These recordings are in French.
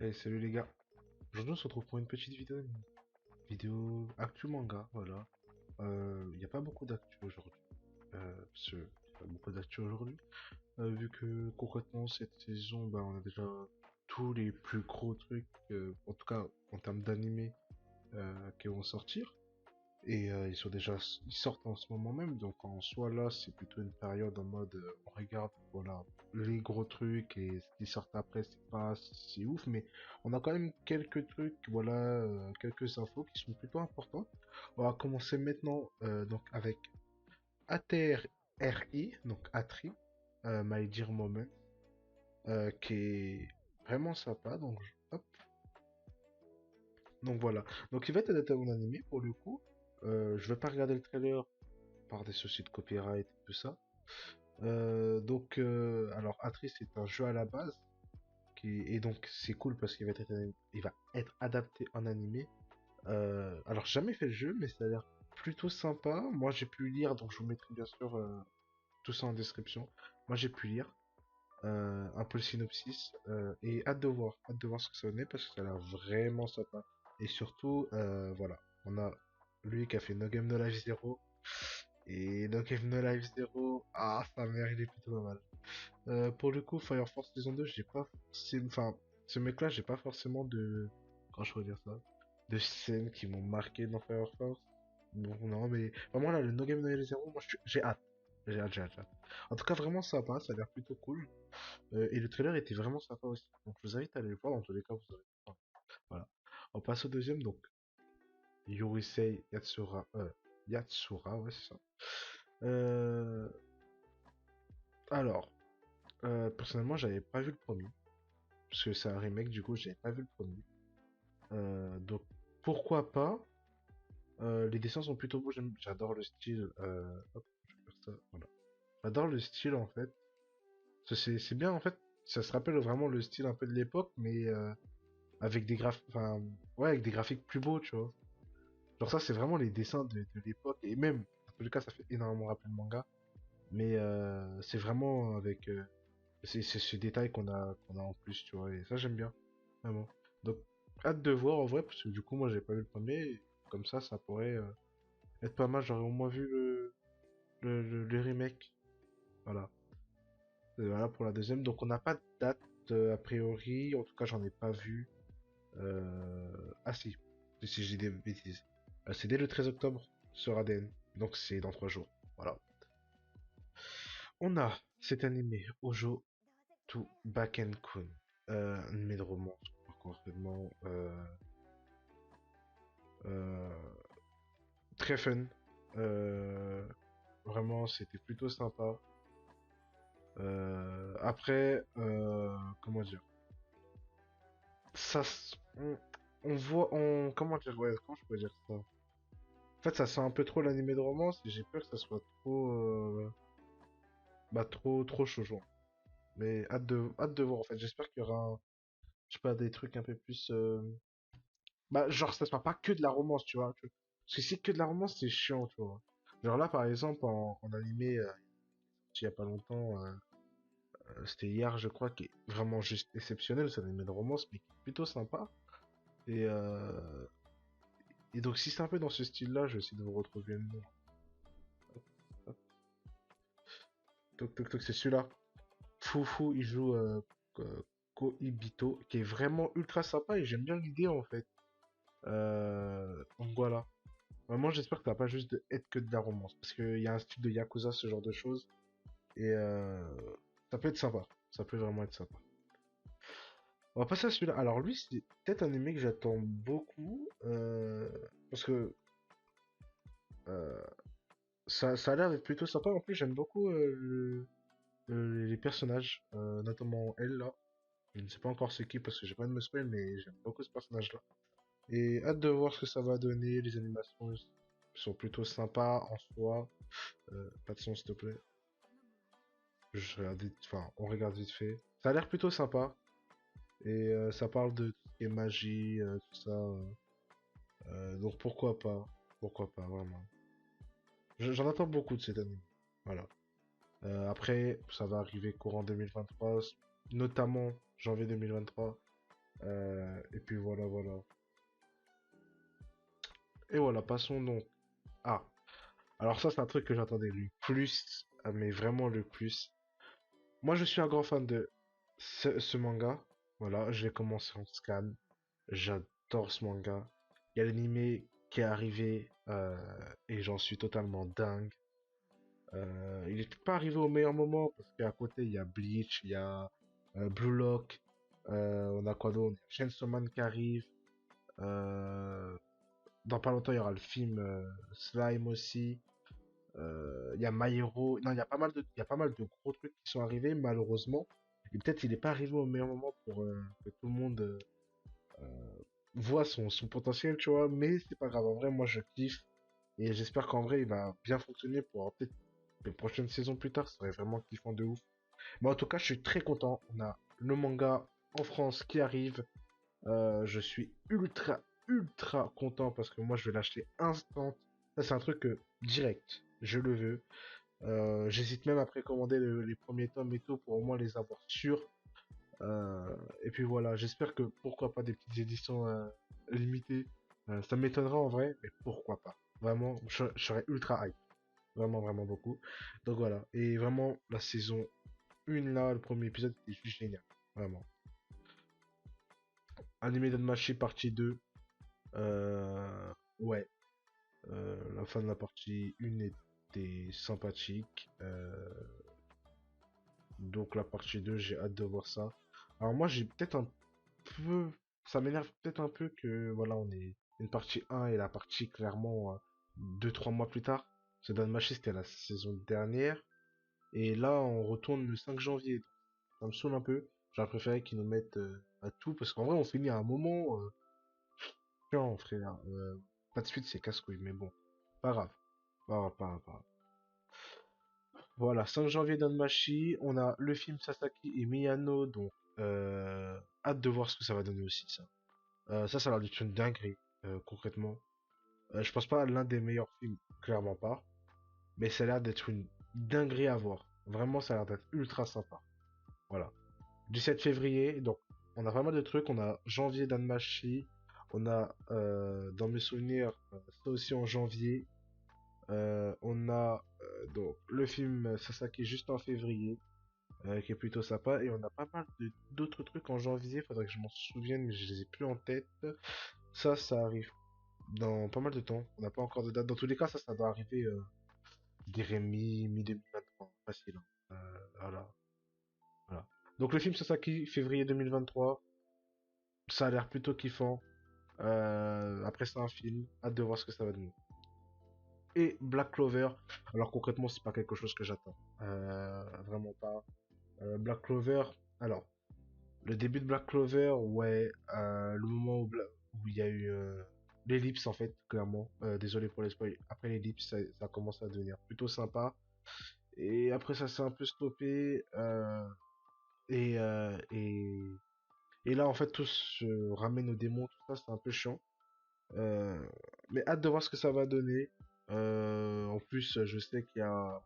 Hey, salut les gars. Aujourd'hui, on se retrouve pour une petite vidéo actu manga, voilà. Il n'y a pas beaucoup d'actu aujourd'hui. Parce que y a pas beaucoup d'actu aujourd'hui. Vu que concrètement, cette saison, bah, on a déjà tous les plus gros trucs, en tout cas en termes d'animé, qui vont sortir. Et ils sortent en ce moment même, donc en soi là, c'est plutôt une période en mode, on regarde, voilà, les gros trucs et ce qui sort après, c'est pas si ouf, mais on a quand même quelques trucs, voilà, quelques infos qui sont plutôt importantes. On va commencer maintenant, donc avec ATRI, donc Atri, My Dear Moment, qui est vraiment sympa, donc hop, donc voilà. Donc il va être adapté en animé pour le coup. Je vais pas regarder le trailer par des soucis de copyright et tout ça. Alors Atris c'est un jeu à la base et donc c'est cool parce il va être adapté en animé. Alors j'ai jamais fait le jeu, mais ça a l'air plutôt sympa. Moi j'ai pu lire, donc je vous mettrai bien sûr tout ça en description. Moi j'ai pu lire un peu le synopsis et hâte de voir ce que ça donne parce que ça a l'air vraiment sympa. Et surtout, voilà, on a lui qui a fait No Game No Life Zero. Et No Game No Life Zero, ah, sa mère, il est plutôt pas mal. Pour le coup, Fire Force saison 2, j'ai pas forcément... Enfin, ce mec-là, j'ai pas forcément de... Comment je pourrais dire ça? De scènes qui m'ont marqué dans Fire Force. Bon, non, mais vraiment là, le No Game No Life Zero, j'ai hâte. J'ai hâte. En tout cas, vraiment sympa, ça a l'air plutôt cool. Et le trailer était vraiment sympa aussi. Donc, je vous invite à aller le voir, dans tous les cas, vous aurez... Enfin, voilà. On passe au deuxième, donc, Yurisei Yatsura... Yatsura, ouais, c'est ça. Euh, Alors, personnellement, j'avais pas vu le premier. Parce que c'est un remake, du coup, j'avais pas vu le premier. Donc, pourquoi pas? Les dessins sont plutôt beaux, j'adore le style. Hop, je vais faire ça, voilà. J'adore le style, en fait. C'est bien, en fait. Ça se rappelle vraiment le style un peu de l'époque, mais avec des enfin, ouais, avec des graphiques plus beaux, tu vois. Genre ça, c'est vraiment les dessins de l'époque. Et même, dans tous les cas, ça fait énormément rappeler le manga. Mais c'est vraiment avec c'est ce détail qu'on a en plus, tu vois, et ça j'aime bien, vraiment. Donc, hâte de voir en vrai, parce que du coup, moi j'ai pas vu le premier, et comme ça pourrait être pas mal, j'aurais au moins vu le remake. Voilà. Et voilà pour la deuxième. Donc, on n'a pas de date a priori, en tout cas, j'en ai pas vu. Ah si j'ai des bêtises. C'est dès le 13 octobre sur ADN, donc c'est dans 3 jours. Voilà. On a cet animé, Ojo to Bakenkun. Un animé de romance, concrètement. Euh, Très fun. Euh, Vraiment, c'était plutôt sympa. Après, comment dire? On voit, comment dire, ouais, comment je peux dire ça? En fait, ça sent un peu trop l'animé de romance et j'ai peur que ça soit trop, trop shoujo. Mais hâte de voir, en fait. J'espère qu'il y aura, je sais pas, des trucs un peu plus, bah, genre, ça soit pas que de la romance, tu vois. Parce que si c'est que de la romance, c'est chiant, tu vois. Genre là, par exemple, en animé, il y a pas longtemps, c'était hier, je crois, qui est vraiment juste exceptionnel, c'est un animé de romance, mais qui est plutôt sympa. Et, euh, et donc, si c'est un peu dans ce style-là, je vais essayer de vous retrouver le nom. Hop, hop. Toc, toc, toc, c'est celui-là. Fufu, il joue Koibito, qui est vraiment ultra sympa et j'aime bien l'idée, en fait. Donc voilà. Vraiment, j'espère que ça va pas juste être que de la romance. Parce qu'il y a un style de Yakuza, ce genre de choses. Et ça peut être sympa. Ça peut vraiment être sympa. On va passer à celui-là. Alors lui, c'est peut-être un anime que j'attends beaucoup. Parce que euh, ça a l'air d'être plutôt sympa. En plus, j'aime beaucoup les personnages. Notamment elle, là. Je ne sais pas encore c'est qui parce que j'ai pas de me spoil, mais j'aime beaucoup ce personnage-là. Et hâte de voir ce que ça va donner. Les animations sont plutôt sympas en soi. Pas de son, s'il te plaît. Enfin, on regarde vite fait. Ça a l'air plutôt sympa. Et ça parle de tout ce qui est magie, tout ça. Donc pourquoi pas? Pourquoi pas, vraiment. J'en attends beaucoup de cette année. Voilà. Après, ça va arriver courant 2023, notamment janvier 2023. Et puis voilà, voilà. Et voilà, passons donc. Ah, alors ça, c'est un truc que j'attendais le plus, mais vraiment le plus. Moi, je suis un grand fan de ce manga. Voilà, j'ai commencé en scan. J'adore ce manga. Il y a l'animé qui est arrivé et j'en suis totalement dingue. Il n'est pas arrivé au meilleur moment parce qu'à côté il y a Bleach, il y a Blue Lock, on a quoi d'autre? Il y a Chainsaw Man qui arrive. euh, Dans pas longtemps il y aura le film Slime aussi. Il y a My Hero. Non, il y a pas mal de gros trucs qui sont arrivés malheureusement. Et peut-être il n'est pas arrivé au meilleur moment pour que tout le monde voit son potentiel, tu vois. Mais c'est pas grave. En vrai, moi je kiffe. Et j'espère qu'en vrai, il va bien fonctionner pour peut-être les prochaines saisons plus tard. Ça serait vraiment kiffant de ouf. Mais en tout cas, je suis très content. On a le manga en France qui arrive. Je suis ultra content parce que moi, je vais l'acheter instant. Ça, c'est un truc direct. Je le veux. J'hésite même à précommander les premiers tomes et tout pour au moins les avoir sûrs. Et puis voilà, j'espère que pourquoi pas des petites éditions limitées. Ça m'étonnera en vrai, mais pourquoi pas. Vraiment, je serais ultra hype. Vraiment, vraiment beaucoup. Donc voilà. Et vraiment, la saison 1 là, le premier épisode, était juste génial. Vraiment. Anime Danmachi partie 2. Ouais. La fin de la partie 1 était sympathique. Donc la partie 2 j'ai hâte de voir ça. Alors moi, j'ai peut-être un peu... Ça m'énerve peut-être un peu que, voilà, on est une partie 1 et la partie clairement 2-3 mois plus tard. Ce Danmachi, c'était la saison dernière. Et là, on retourne le 5 janvier. Ça me saoule un peu. J'aurais préféré qu'ils nous mettent à tout. Parce qu'en vrai, on finit à un moment. Chiant, frère. Pas de suite, c'est casse-couille. Mais bon, pas grave. Pas grave, pas grave, pas grave. Voilà, 5 janvier Danmachi. On a le film Sasaki et Miyano. Donc, hâte de voir ce que ça va donner aussi, ça. Ça a l'air d'être une dinguerie, concrètement. Je pense pas à l'un des meilleurs films, clairement pas. Mais ça a l'air d'être une dinguerie à voir. Vraiment, ça a l'air d'être ultra sympa. Voilà. 17 février, donc on a pas mal de trucs. On a janvier d'Anmachi. On a, dans mes souvenirs, ça aussi en janvier. On a donc le film Sasaki juste en février, qui est plutôt sympa. Et on a pas mal d'autres trucs en janvier. Faudrait que je m'en souvienne, mais je les ai plus en tête. Ça arrive dans pas mal de temps. On n'a pas encore de date. Dans tous les cas, ça doit arriver, je dirais mi-2023. Facile, hein. Voilà. Voilà. Donc le film Sasaki, février 2023. Ça a l'air plutôt kiffant. Après, c'est un film. Hâte de voir ce que ça va donner. Et Black Clover. Alors, concrètement, c'est pas quelque chose que j'attends. Vraiment pas. Black Clover. Alors, le début de Black Clover, ouais. Le moment où il y a eu l'ellipse, en fait, clairement. Désolé pour les spoils. Après l'ellipse, ça a commencé à devenir plutôt sympa. Et après, ça s'est un peu stoppé. Et, euh, et, et là, en fait, tout se ramène au démon. Tout ça, c'est un peu chiant. Euh, mais hâte de voir ce que ça va donner. En plus, je sais qu'il y a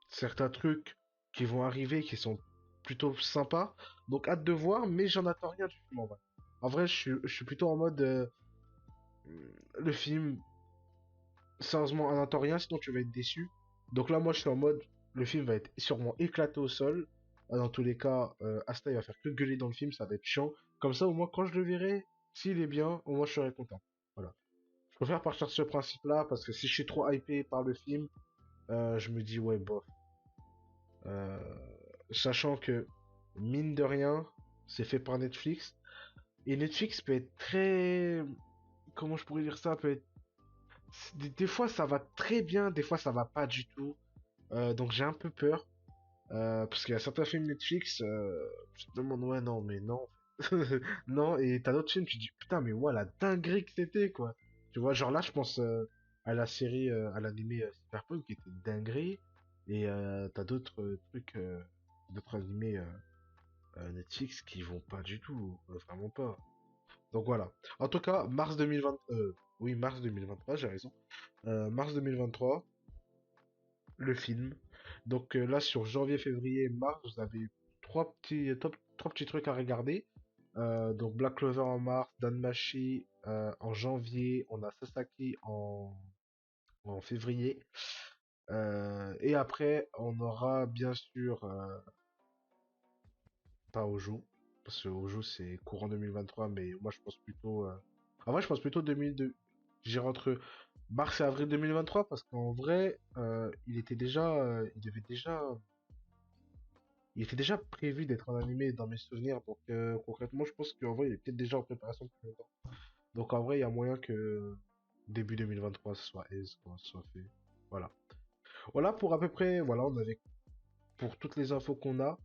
certains trucs qui vont arriver qui sont plutôt sympas. Donc hâte de voir, mais j'en attends rien du film en vrai. En vrai, je suis plutôt en mode le film, sérieusement, on n'attend rien, sinon tu vas être déçu. Donc là, moi, je suis en mode le film va être sûrement éclaté au sol. Dans tous les cas, Asta, il va faire que gueuler dans le film, ça va être chiant. Comme ça, au moins, quand je le verrai, s'il est bien, au moins, je serai content. Voilà. Je préfère partir de ce principe-là parce que si je suis trop hypé par le film, je me dis ouais bof. Euh, Sachant que mine de rien, c'est fait par Netflix et Netflix peut être très, comment je pourrais dire ça, peut être des fois ça va très bien, des fois ça va pas du tout. Donc j'ai un peu peur parce qu'il y a certains films Netflix, je te demande ouais non mais non. Non, et t'as d'autres films, tu te dis putain, mais ouais, la dinguerie que c'était, quoi. Tu vois, genre là, je pense à la série, à l'animé Cyberpunk qui était une dinguerie, et t'as d'autres trucs, d'autres animés Netflix qui vont pas du tout, vraiment pas. Donc voilà. En tout cas, mars 2020, oui, mars 2023, j'ai raison. Mars 2023, le film. Donc là, sur janvier, février, mars, vous avez trois petits trucs à regarder. Donc Black Clover en mars, Danmachi en janvier, on a Sasaki en février. Et après, on aura bien sûr pas Ojo, parce que Ojo c'est courant 2023, mais moi je pense plutôt. En vrai, je pense plutôt 2002. J'irai entre mars et avril 2023, parce qu'en vrai, il était déjà prévu d'être en animé dans mes souvenirs. Donc concrètement, je pense qu'en vrai, il est peut-être déjà en préparation depuis longtemps. Donc en vrai, il y a moyen que début 2023, ce soit Ace, quoi, ce soit fait. Voilà. Voilà pour à peu près, voilà, on avait pour toutes les infos qu'on a.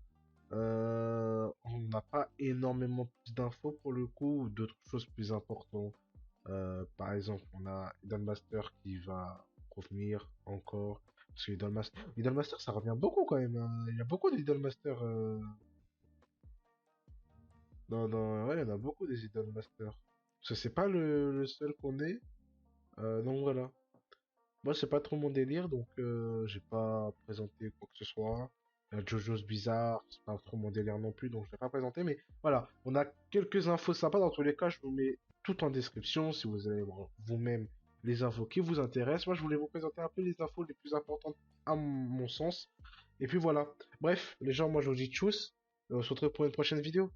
On n'a pas énormément plus d'infos pour le coup, ou d'autres choses plus importantes. Par exemple, on a Idol Master qui va revenir encore. Parce que Idol Master, ça revient beaucoup quand même, hein. Il y a beaucoup d'Idol Master. Ouais, il y en a beaucoup des Idol Master. Parce que c'est pas le seul qu'on ait. Donc voilà. Moi, c'est pas trop mon délire, donc j'ai pas présenté quoi que ce soit. JoJo's Bizarre, c'est pas trop mon délire non plus, donc je l'ai pas présenté. Mais voilà, on a quelques infos sympas. Dans tous les cas, je vous mets tout en description si vous allez voir vous-même les infos qui vous intéressent. Moi, je voulais vous présenter un peu les infos les plus importantes à mon sens. Et puis voilà. Bref, les gens, moi je vous dis tchuss. Et on se retrouve pour une prochaine vidéo.